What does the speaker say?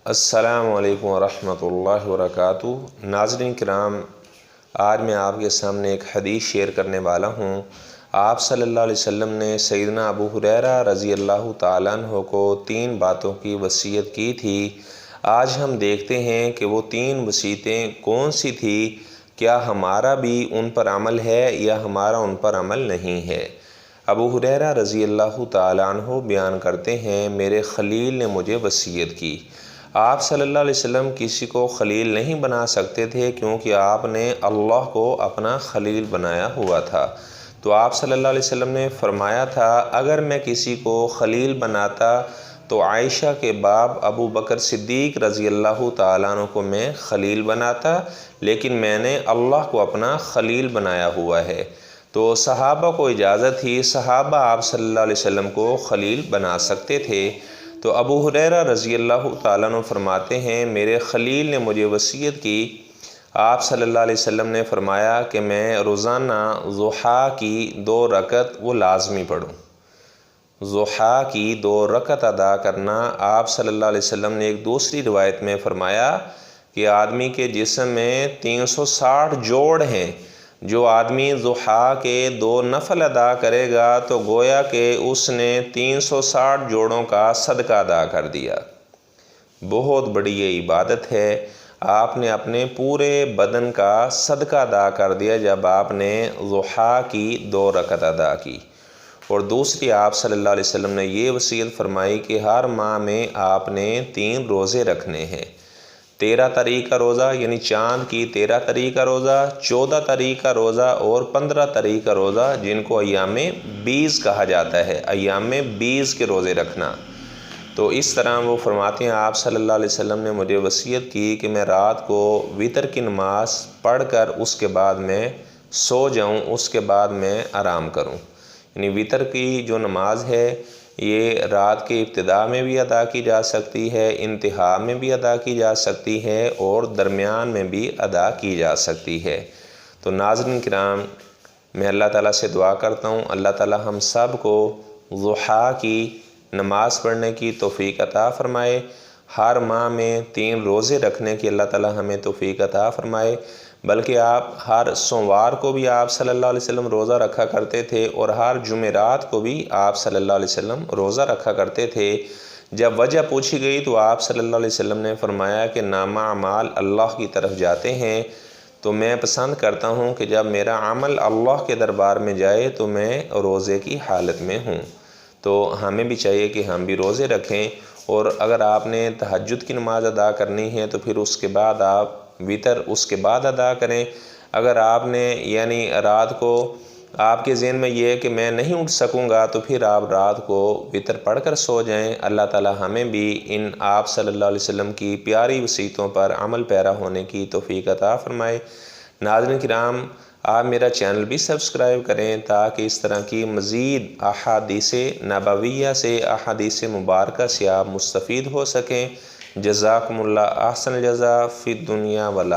السلام علیکم ورحمۃ اللہ وبرکاتہ۔ ناظرین کرام، آج میں آپ کے سامنے ایک حدیث شیئر کرنے والا ہوں۔ آپ صلی اللہ علیہ وسلم نے سیدنا ابو ہریرہ رضی اللہ تعالیٰ عنہ کو 3 باتوں کی وصیت کی تھی۔ آج ہم دیکھتے ہیں کہ وہ 3 وصیتیں کون سی تھی، کیا ہمارا بھی ان پر عمل ہے یا ہمارا ان پر عمل نہیں ہے۔ ابو ہریرہ رضی اللہ تعالیٰ عنہ بیان کرتے ہیں، میرے خلیل نے مجھے وصیت کی۔ آپ صلی اللہ علیہ وسلم کسی کو خلیل نہیں بنا سکتے تھے، کیونکہ آپ نے اللہ کو اپنا خلیل بنایا ہوا تھا۔ تو آپ صلی اللہ علیہ وسلم نے فرمایا تھا، اگر میں کسی کو خلیل بناتا تو عائشہ کے باپ ابو بکر صدیق رضی اللہ تعالیٰ عنہ کو میں خلیل بناتا، لیکن میں نے اللہ کو اپنا خلیل بنایا ہوا ہے۔ تو صحابہ کو اجازت تھی، صحابہ آپ صلی اللہ علیہ وسلم کو خلیل بنا سکتے تھے۔ تو ابو ہریرہ رضی اللہ تعالیٰ عنہ فرماتے ہیں، میرے خلیل نے مجھے وصیت کی۔ آپ صلی اللہ علیہ وسلم نے فرمایا کہ میں روزانہ ضحیٰ کی 2 رکعت وہ لازمی پڑھوں۔ ضحیٰ کی 2 رکعت ادا کرنا، آپ صلی اللہ علیہ وسلم نے ایک دوسری روایت میں فرمایا کہ آدمی کے جسم میں 360 جوڑ ہیں۔ جو آدمی ضحیٰ کے 2 نفل ادا کرے گا تو گویا کہ اس نے 360 جوڑوں کا صدقہ ادا کر دیا۔ بہت بڑی یہ عبادت ہے، آپ نے اپنے پورے بدن کا صدقہ ادا کر دیا جب آپ نے ضحیٰ کی 2 رکعت ادا کی۔ اور دوسری آپ صلی اللہ علیہ وسلم نے یہ وصیت فرمائی کہ ہر ماہ میں آپ نے 3 روزے رکھنے ہیں۔ 13 تاریخ کا روزہ یعنی چاند کی 13 تاریخ کا روزہ، 14 تاریخ کا روزہ اور 15 تاریخ کا روزہ، جن کو ایام 20 کہا جاتا ہے، ایام 20 کے روزے رکھنا۔ تو اس طرح وہ فرماتے ہیں، آپ صلی اللہ علیہ وسلم نے مجھے وصیت کی کہ میں رات کو وتر کی نماز پڑھ کر اس کے بعد میں سو جاؤں، اس کے بعد میں آرام کروں۔ یعنی وتر کی جو نماز ہے یہ رات کے ابتدا میں بھی ادا کی جا سکتی ہے، انتہا میں بھی ادا کی جا سکتی ہے اور درمیان میں بھی ادا کی جا سکتی ہے۔ تو ناظرین کرام، میں اللہ تعالیٰ سے دعا کرتا ہوں، اللہ تعالیٰ ہم سب کو ضحیٰ کی نماز پڑھنے کی توفیق عطا فرمائے، ہر ماہ میں 3 روزے رکھنے کی اللہ تعالیٰ ہمیں توفیق عطا فرمائے۔ بلکہ آپ ہر سوموار کو بھی آپ صلی اللہ علیہ وسلم روزہ رکھا کرتے تھے اور ہر جمعرات کو بھی آپ صلی اللہ علیہ وسلم روزہ رکھا کرتے تھے۔ جب وجہ پوچھی گئی تو آپ صلی اللہ علیہ وسلم نے فرمایا کہ نامہ اعمال اللہ کی طرف جاتے ہیں، تو میں پسند کرتا ہوں کہ جب میرا عمل اللہ کے دربار میں جائے تو میں روزے کی حالت میں ہوں۔ تو ہمیں بھی چاہیے کہ ہم بھی روزے رکھیں، اور اگر آپ نے تہجد کی نماز ادا کرنی ہے تو پھر اس کے بعد آپ وتر اس کے بعد ادا کریں۔ اگر آپ نے یعنی رات کو آپ کے ذہن میں یہ ہے کہ میں نہیں اٹھ سکوں گا تو پھر آپ رات کو وتر پڑھ کر سو جائیں۔ اللہ تعالیٰ ہمیں بھی ان آپ صلی اللہ علیہ وسلم کی پیاری وصیتوں پر عمل پیرا ہونے کی توفیق عطا فرمائے۔ ناظرین کرام، آپ میرا چینل بھی سبسکرائب کریں تاکہ اس طرح کی مزید احادیث نبویہ سے، احادیث مبارکہ سے آپ مستفید ہو سکیں۔ جزاکم اللہ احسن الجزا فی الدنیا والآخرہ۔